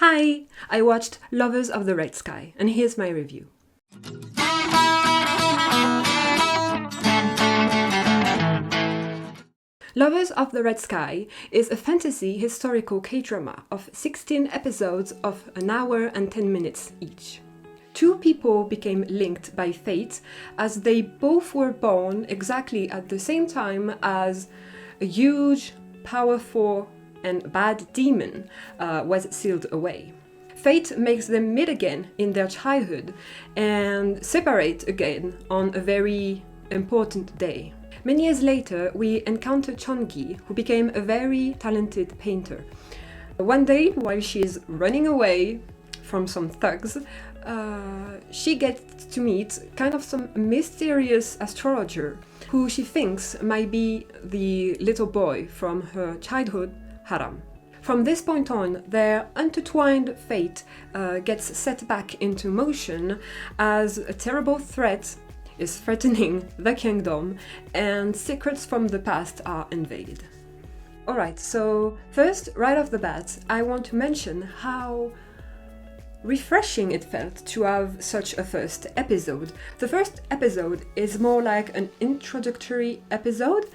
Hi! I watched Lovers of the Red Sky, and here's my review. Lovers of the Red Sky is a fantasy historical K-drama of 16 episodes of an hour and 10 minutes each. Two people became linked by fate as they both were born exactly at the same time as a huge, powerful, and bad demon was sealed away. Fate makes them meet again in their childhood and separate again on a very important day. Many years later, we encounter Chongi, who became a very talented painter. One day, while she's running away from some thugs, she gets to meet kind of some mysterious astrologer who she thinks might be the little boy from her childhood, Haram. From this point on, their intertwined fate gets set back into motion as a terrible threat is threatening the kingdom and secrets from the past are unveiled. Alright, so first, right off the bat, I want to mention how refreshing it felt to have such a first episode. The first episode is more like an introductory episode,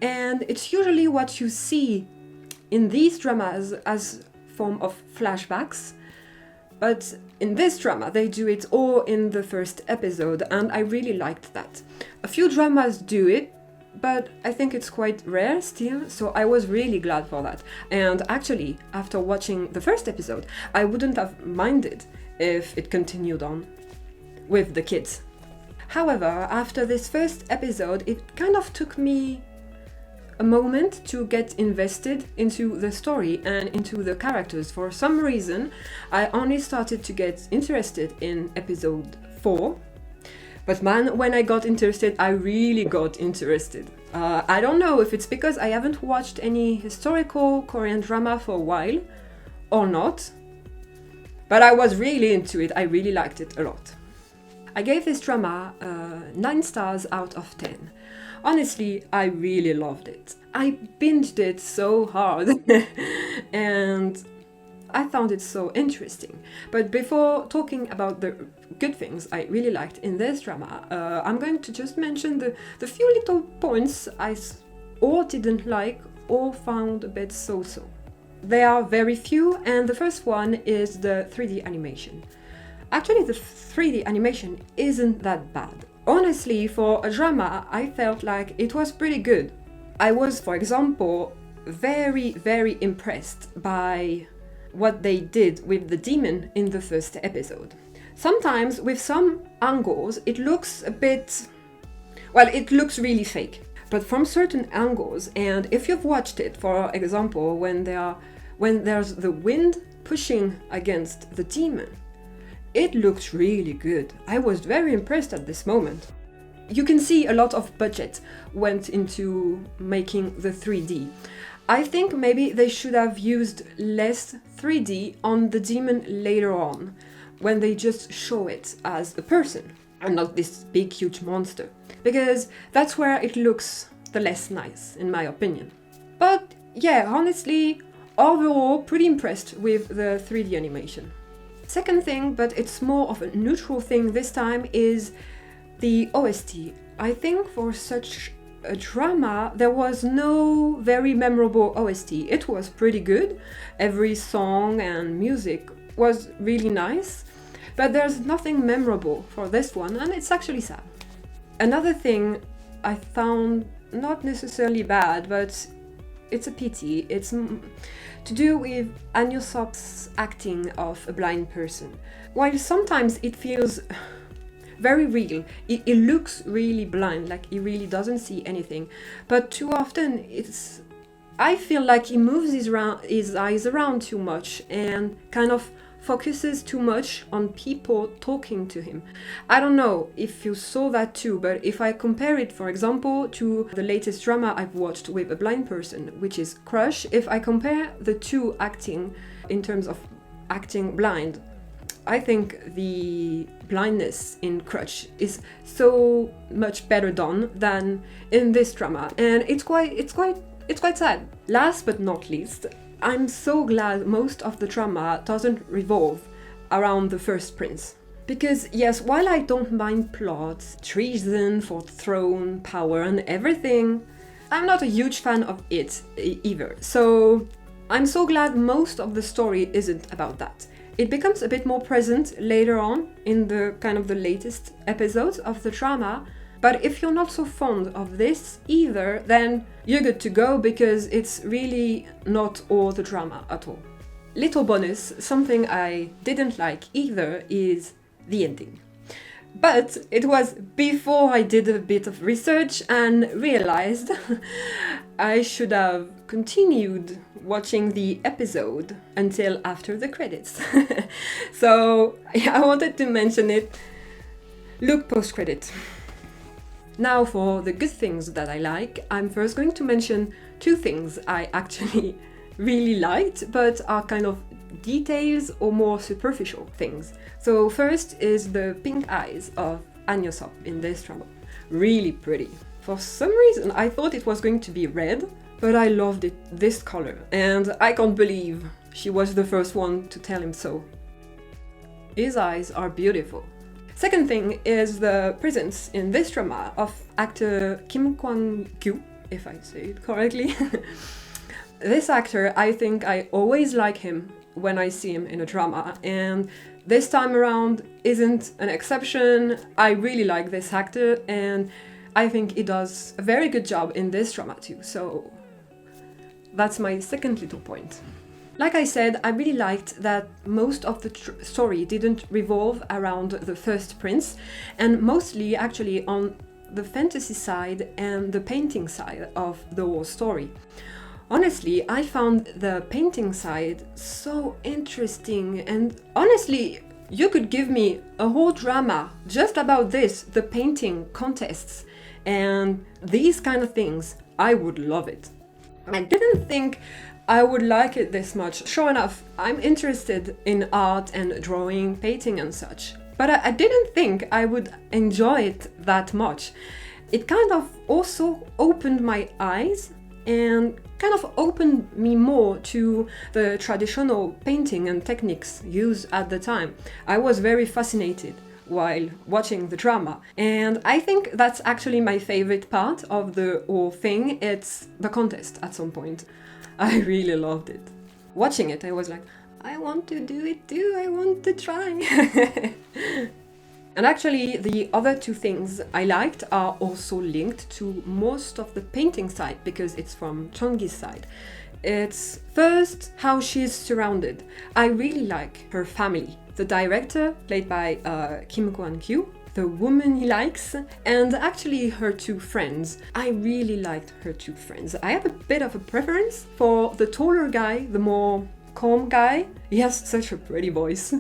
and it's usually what you see in these dramas as form of flashbacks. But in this drama, they do it all in the first episode, and I really liked that. A few dramas do it, but I think it's quite rare still, so I was really glad for that. And actually, after watching the first episode, I wouldn't have minded if it continued on with the kids. However, after this first episode, it kind of took me a moment to get invested into the story and into the characters. For some reason, I only started to get interested in episode 4. But man, when I got interested, I really got interested. I don't know if it's because I haven't watched any historical Korean drama for a while or not, but I was really into it. I really liked it a lot. I gave this drama 9 stars out of 10. Honestly, I really loved it. I binged it so hard and I found it so interesting. But before talking about the good things I really liked in this drama, I'm going to just mention the few little points I or didn't like or found a bit so-so. There are very few, and the first one is the 3D animation. Actually, the 3D animation isn't that bad. Honestly, for a drama, I felt like it was pretty good. I was, for example, very, very impressed by what they did with the demon in the first episode. Sometimes, with some angles, it looks a bit... well, it looks really fake. But from certain angles, and if you've watched it, for example, when there's the wind pushing against the demon, it looks really good. I was very impressed at this moment. You can see a lot of budget went into making the 3D. I think maybe they should have used less 3D on the demon later on, when they just show it as a person and not this big huge monster, because that's where it looks the less nice, in my opinion. But yeah, honestly, overall pretty impressed with the 3D animation. Second thing, but it's more of a neutral thing this time, is the OST. I think for such a drama, there was no very memorable OST. It was pretty good. Every song and music was really nice, but there's nothing memorable for this one, and it's actually sad. Another thing I found not necessarily bad, but it's a pity. It's to do with An Yusop's acting of a blind person. While sometimes it feels very real, it looks really blind, like he really doesn't see anything, but too often I feel like he moves his eyes around too much and kind of focuses too much on people talking to him. I don't know if you saw that too, but if I compare it, for example, to the latest drama I've watched with a blind person, which is Crush, if I compare the two acting in terms of acting blind, I think the blindness in Crush is so much better done than in this drama, and it's quite sad. Last but not least, I'm so glad most of the drama doesn't revolve around the first prince. Because yes, while I don't mind plots, treason for throne, power and everything, I'm not a huge fan of it either. So I'm so glad most of the story isn't about that. It becomes a bit more present later on in the kind of the latest episodes of the drama. But if you're not so fond of this either, then you're good to go, because it's really not all the drama at all. Little bonus, something I didn't like either is the ending. But it was before I did a bit of research and realized I should have continued watching the episode until after the credits. So I wanted to mention it. Look post-credit. Now for the good things that I like, I'm first going to mention two things I actually really liked, but are kind of details or more superficial things. So first is the pink eyes of An Yosop in this drama. Really pretty. For some reason I thought it was going to be red, but I loved it this color, and I can't believe she was the first one to tell him so. His eyes are beautiful. Second thing is the presence in this drama of actor Kim Kwang-kyu, if I say it correctly. This actor, I think I always like him when I see him in a drama, and this time around isn't an exception. I really like this actor, and I think he does a very good job in this drama too, so that's my second little point. Like I said, I really liked that most of the story didn't revolve around the first prince, and mostly actually on the fantasy side and the painting side of the whole story. Honestly, I found the painting side so interesting, and honestly, you could give me a whole drama just about this, the painting contests, and these kind of things. I would love it. I didn't think I would like it this much. Sure enough, I'm interested in art and drawing, painting and such, but I didn't think I would enjoy it that much. It kind of also opened my eyes and kind of opened me more to the traditional painting and techniques used at the time. I was very fascinated while watching the drama, and I think that's actually my favorite part of the whole thing. It's the contest at some point. I really loved it. Watching it, I was like, I want to do it too, I want to try. And actually, the other two things I liked are also linked to most of the painting side, because it's from Chongi's side. It's first how she's surrounded. I really like her family. The director, played by Kim Kwang-kyu, the woman he likes, and actually her two friends. I really liked her two friends. I have a bit of a preference for the taller guy, the more calm guy. He has such a pretty voice.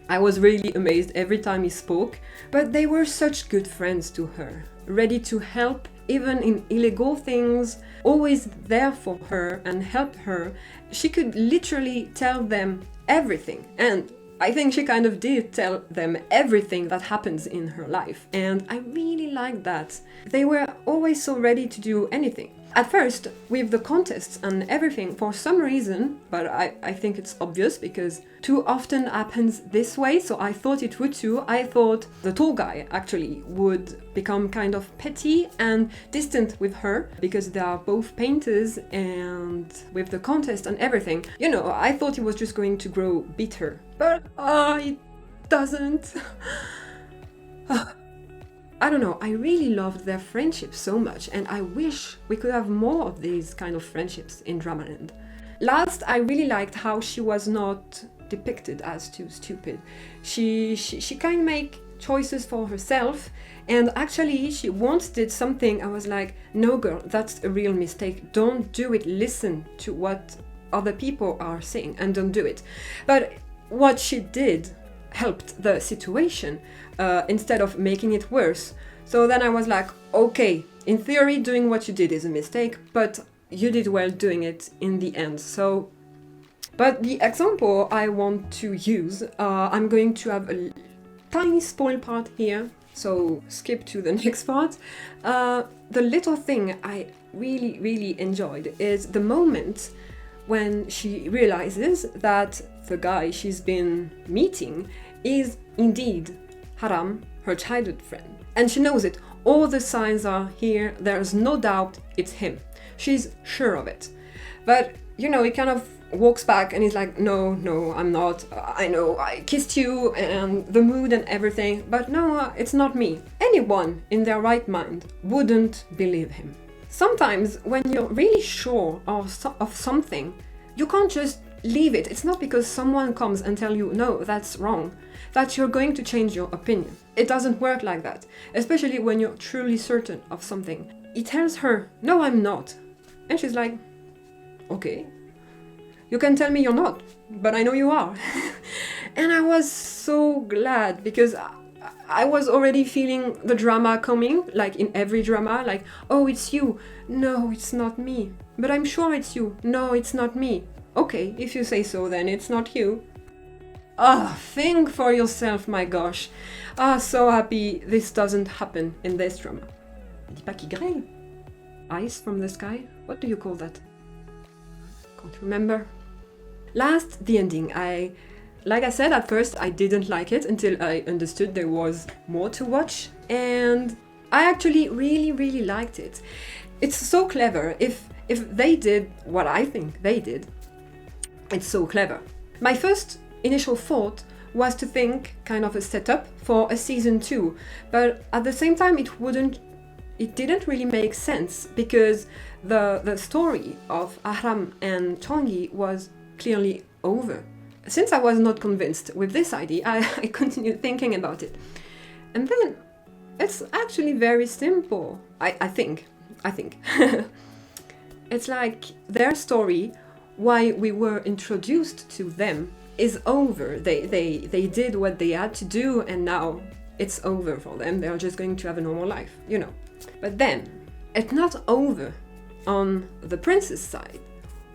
I was really amazed every time he spoke, but they were such good friends to her, ready to help even in illegal things, always there for her and help her. She could literally tell them everything, and I think she kind of did tell them everything that happens in her life, and I really liked that. They were always so ready to do anything. At first, with the contests and everything, for some reason, but I think it's obvious because too often happens this way, so I thought it would too. I thought the tall guy actually would become kind of petty and distant with her because they are both painters, and with the contest and everything, you know, I thought he was just going to grow bitter. But it doesn't. I don't know, I really loved their friendship so much, and I wish we could have more of these kind of friendships in Dramaland. Last, I really liked how she was not depicted as too stupid. She kind of make choices for herself, and actually she once did something I was like, no girl, that's a real mistake, don't do it, listen to what other people are saying and don't do it. But what she did helped the situation instead of making it worse. So then I was like, okay, in theory doing what you did is a mistake, but you did well doing it in the end. So, but the example I want to use, I'm going to have a tiny spoil part here, so skip to the next part. The little thing I really enjoyed is the moment when she realizes that the guy she's been meeting is indeed Haram, her childhood friend. And she knows it. All the signs are here. There's no doubt it's him. She's sure of it. But, he kind of walks back and he's like, no, I'm not. I know, I kissed you and the mood and everything. But no, it's not me. Anyone in their right mind wouldn't believe him. Sometimes when you're really sure of something, you can't just leave it. It's not because someone comes and tell you, no, that's wrong, that you're going to change your opinion. It doesn't work like that, especially when you're truly certain of something. He tells her, no, I'm not. And she's like, okay, you can tell me you're not, but I know you are. And I was so glad because I was already feeling the drama coming, like in every drama, like, oh, it's you. No, it's not me. But I'm sure it's you. No, it's not me. Okay, if you say so, then it's not you. Think for yourself, my gosh. So happy this doesn't happen in this drama. Dis pas qu'il grêle. Ice from the sky? What do you call that? Can't remember. Last, the ending. Like I said, at first I didn't like it until I understood there was more to watch, and I actually really liked it. It's so clever. If they did what I think they did, it's so clever. My first initial thought was to think kind of a setup for a season 2, but at the same time it didn't really make sense because the story of Ahram and Chongi was clearly over. Since I was not convinced with this idea, I continued thinking about it. And then it's actually very simple, I think. It's like their story, why we were introduced to them, is over. They did what they had to do and now it's over for them. They're just going to have a normal life, But then, it's not over on the princess side.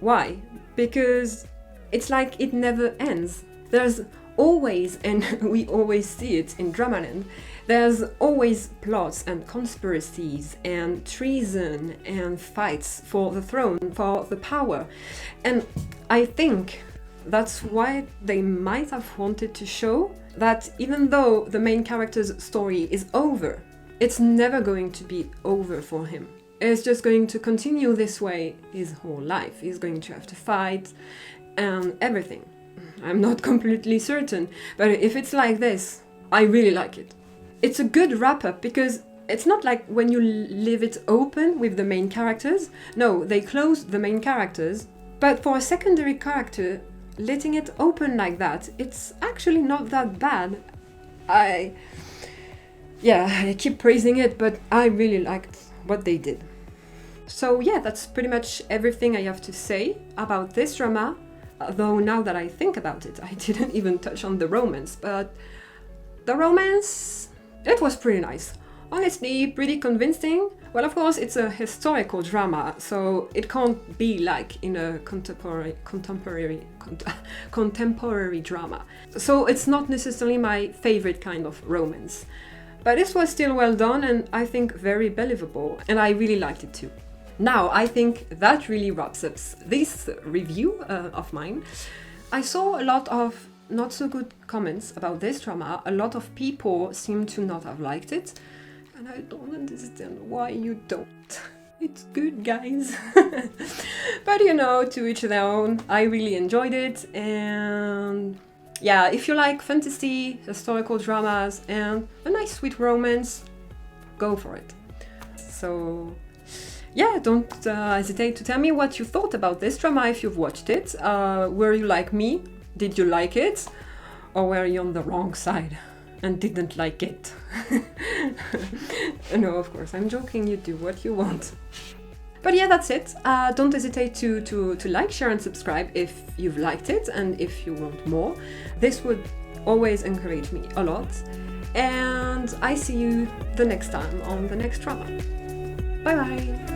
Why? Because it's like it never ends. There's always, and we always see it in Dramaland, there's always plots and conspiracies and treason and fights for the throne, for the power. And I think that's why they might have wanted to show that even though the main character's story is over, it's never going to be over for him. It's just going to continue this way his whole life. He's going to have to fight and everything. I'm not completely certain, but if it's like this, I really like it. It's a good wrap-up because it's not like when you leave it open with the main characters. No, they close the main characters, but for a secondary character, letting it open like that, it's actually not that bad. I keep praising it, but I really liked what they did. So yeah, that's pretty much everything I have to say about this drama. Though now that I think about it, I didn't even touch on the romance, but the romance, it was pretty nice. Honestly, pretty convincing. Well, of course, it's a historical drama, so it can't be like in a contemporary drama. So it's not necessarily my favorite kind of romance. But this was still well done and I think very believable, and I really liked it too. Now, I think that really wraps up this review of mine. I saw a lot of not so good comments about this drama. A lot of people seem to not have liked it, and I don't understand why you don't. It's good, guys. But to each their own. I really enjoyed it, and yeah, if you like fantasy, historical dramas, and a nice sweet romance, go for it. So yeah, don't hesitate to tell me what you thought about this drama if you've watched it. Were you like me? Did you like it? Or were you on the wrong side and didn't like it? No, of course, I'm joking, you do what you want. But yeah, that's it. Don't hesitate to like, share and subscribe if you've liked it and if you want more. This would always encourage me a lot. And I see you the next time on the next drama. Bye bye!